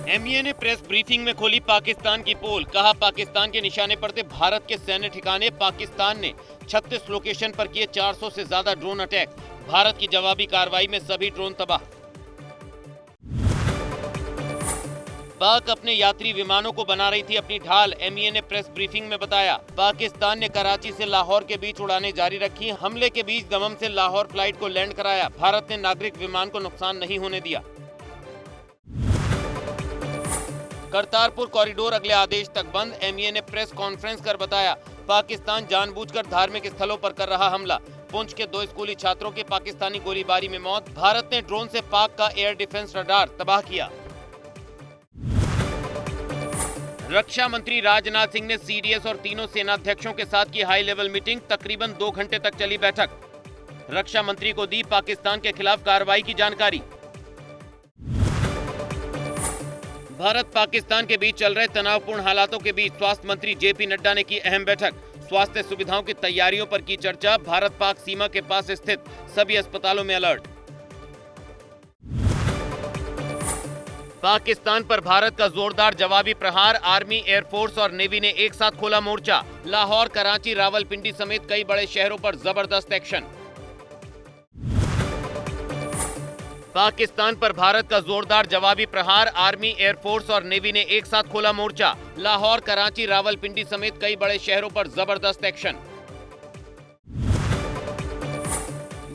MEA ने press briefing में खोली पाकिस्तान की पोल। कहा पाकिस्तान के निशाने पर थे भारत के सैन्य ठिकाने। पाकिस्तान ने 36 लोकेशन पर किए 400 से ज्यादा ड्रोन अटैक। भारत की जवाबी कार्रवाई में सभी ड्रोन तबाह। पाक अपने यात्री विमानों को बना रही थी अपनी ढाल। एमईए ने प्रेस ब्रीफिंग में बताया पाकिस्तान ने कराची से लाहौर के बीच उड़ानें जारी रखी। हमले के बीच दमम से लाहौर फ्लाइट को लैंड कराया। भारत ने नागरिक विमान को नुकसान नहीं होने दिया। करतारपुर कॉरिडोर अगले आदेश तक बंद। एमईए ने प्रेस कॉन्फ्रेंस कर बताया पाकिस्तान जानबूझकर धार्मिक स्थलों पर कर रहा हमला। पुंछ के 2 स्कूली छात्रों की पाकिस्तानी गोलीबारी में मौत। भारत ने ड्रोन से पाक का एयर डिफेंस रडार तबाह किया। रक्षा मंत्री राजनाथ सिंह ने सीडीएस और तीनों सेनाध्यक्षों के साथ की हाई लेवल मीटिंग। तकरीबन 2 घंटे तक चली बैठक। रक्षा मंत्री को दी पाकिस्तान के खिलाफ कार्रवाई की जानकारी। भारत पाकिस्तान के बीच चल रहे तनावपूर्ण हालातों के बीच स्वास्थ्य मंत्री जेपी नड्डा ने की अहम बैठक। स्वास्थ्य सुविधाओं की तैयारियों पर की चर्चा। भारत पाक सीमा के पास स्थित सभी अस्पतालों में अलर्ट। पाकिस्तान पर भारत का जोरदार जवाबी प्रहार। आर्मी, एयरफोर्स और नेवी ने एक साथ खोला मोर्चा। लाहौर, कराची, रावलपिंडी समेत कई बड़े शहरों पर जबरदस्त एक्शन। पाकिस्तान पर भारत का जोरदार जवाबी प्रहार। आर्मी, एयरफोर्स और नेवी ने एक साथ खोला मोर्चा। लाहौर, कराची, रावलपिंडी समेत कई बड़े शहरों पर जबरदस्त एक्शन।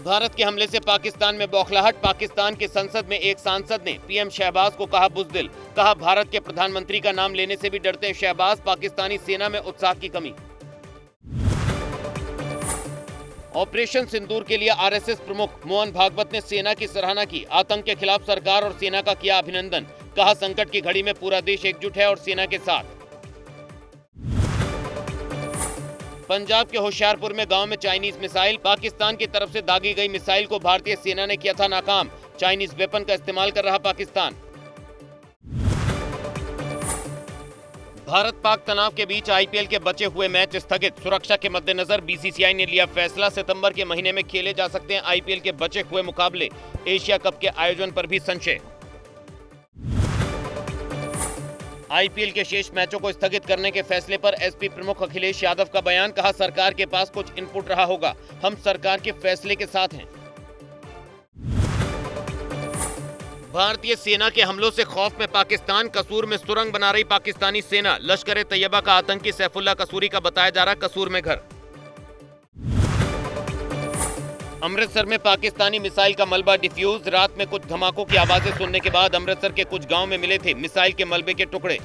भारत के हमले से पाकिस्तान में बौखलाहट। पाकिस्तान की संसद में एक सांसद ने पीएम शहबाज को कहा बुज़दिल। कहा भारत के प्रधानमंत्री का नाम लेने से भी डरते हैं शहबाज। पाकिस्तानी सेना में उत्साह की कमी। ऑपरेशन सिंदूर के लिए आरएसएस प्रमुख मोहन भागवत ने सेना की सराहना की। आतंक के खिलाफ सरकार और सेना का किया अभिनंदन। कहा संकट की घड़ी में पूरा देश एकजुट है और सेना के साथ। पंजाब के होशियारपुर में गांव में चाइनीज मिसाइल। पाकिस्तान की तरफ से दागी गई मिसाइल को भारतीय सेना ने किया था नाकाम। चाइनीज वेपन का इस्तेमाल कर रहा पाकिस्तान। भारत पाक तनाव के बीच आईपीएल के बचे हुए मैच स्थगित। सुरक्षा के मद्देनजर बीसीसीआई ने लिया फैसला। सितंबर के महीने में खेले जा सकते हैं आईपीएल के बचे हुए मुकाबले। एशिया कप के आयोजन पर भी संशय। आईपीएल के शेष मैचों को स्थगित करने के फैसले पर एसपी प्रमुख अखिलेश यादव का बयान। कहा सरकार के पास कुछ इनपुट रहा होगा। हम सरकार के फैसले के साथ हैं। भारतीय सेना के हमलों से खौफ में पाकिस्तान। कसूर में सुरंग बना रही पाकिस्तानी सेना। लश्कर ए तैयबा का आतंकी सैफुल्ला कसूरी का बताया जा रहा कसूर में घर। अमृतसर में पाकिस्तानी मिसाइल का मलबा डिफ्यूज। रात में कुछ धमाकों की आवाजें सुनने के बाद अमृतसर के कुछ गांव में मिले थे मिसाइल के मलबे के टुकड़े।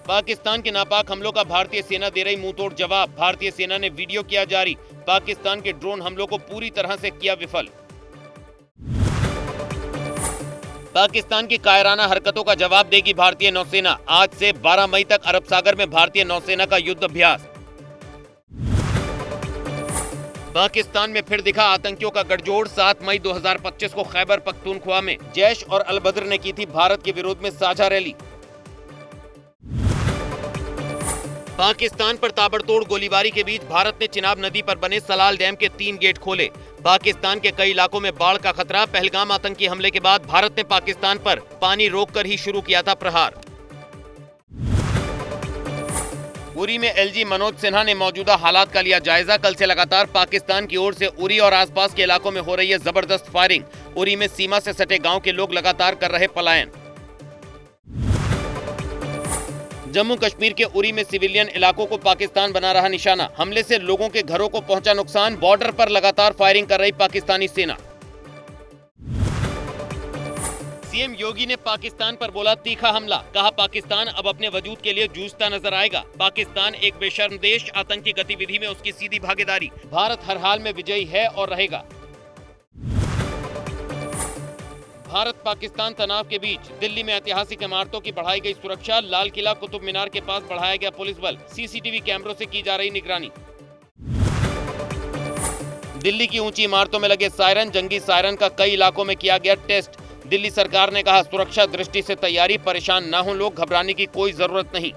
पाकिस्तान के नापाक हमलों का भारतीय सेना दे रही मुंहतोड़ जवाब। भारतीय सेना ने वीडियो किया जारी। पाकिस्तान के ड्रोन हमलों को पूरी तरह से किया विफल। पाकिस्तान की कायराना हरकतों का जवाब देगी भारतीय नौसेना। आज से 12 मई तक अरब सागर में भारतीय नौसेना का युद्ध अभ्यास। पाकिस्तान में फिर दिखा आतंकियों का गठजोड़। 7 मई 2025 को खैबर पख्तूनख्वा में जैश और अल बद्र ने की थी भारत के विरोध में साझा रैली। पाकिस्तान पर ताबड़तोड़ गोलीबारी के बीच भारत ने चिनाब नदी पर बने सलाल डैम के 3 गेट खोले। पाकिस्तान के कई इलाकों में बाढ़ का खतरा। पहलगाम आतंकी हमले के बाद भारत ने पाकिस्तान पर पानी रोककर ही शुरू किया था प्रहार। उरी में एलजी मनोज सिन्हा ने मौजूदा हालात का लिया जायजा। कल से लगातार पाकिस्तान की ओर से उरी और आसपास के इलाकों में हो रही है जबरदस्त फायरिंग। उरी में सीमा से सटे गांव के लोग लगातार कर रहे पलायन। जम्मू कश्मीर के उरी में सिविलियन इलाकों को पाकिस्तान बना रहा निशाना। हमले से लोगों के घरों को पहुंचा नुकसान। बॉर्डर पर लगातार फायरिंग कर रही पाकिस्तानी सेना। सीएम योगी ने पाकिस्तान पर बोला तीखा हमला। कहा पाकिस्तान अब अपने वजूद के लिए जूझता नजर आएगा। पाकिस्तान एक बेशर्म देश। आतंकी गतिविधि में उसकी सीधी भागीदारी। भारत हर हाल में विजयी है और रहेगा। भारत पाकिस्तान तनाव के बीच दिल्ली में ऐतिहासिक इमारतों की बढ़ाई गई सुरक्षा। लाल किला, कुतुब मीनार के पास बढ़ाया गया पुलिस बल। सीसीटीवी कैमरों से की जा रही निगरानी। दिल्ली की ऊंची इमारतों में लगे सायरन। जंगी सायरन का कई इलाकों में किया गया टेस्ट। दिल्ली सरकार ने कहा सुरक्षा दृष्टि से तैयारी। परेशान न हो लोग, घबराने की कोई जरूरत नहीं।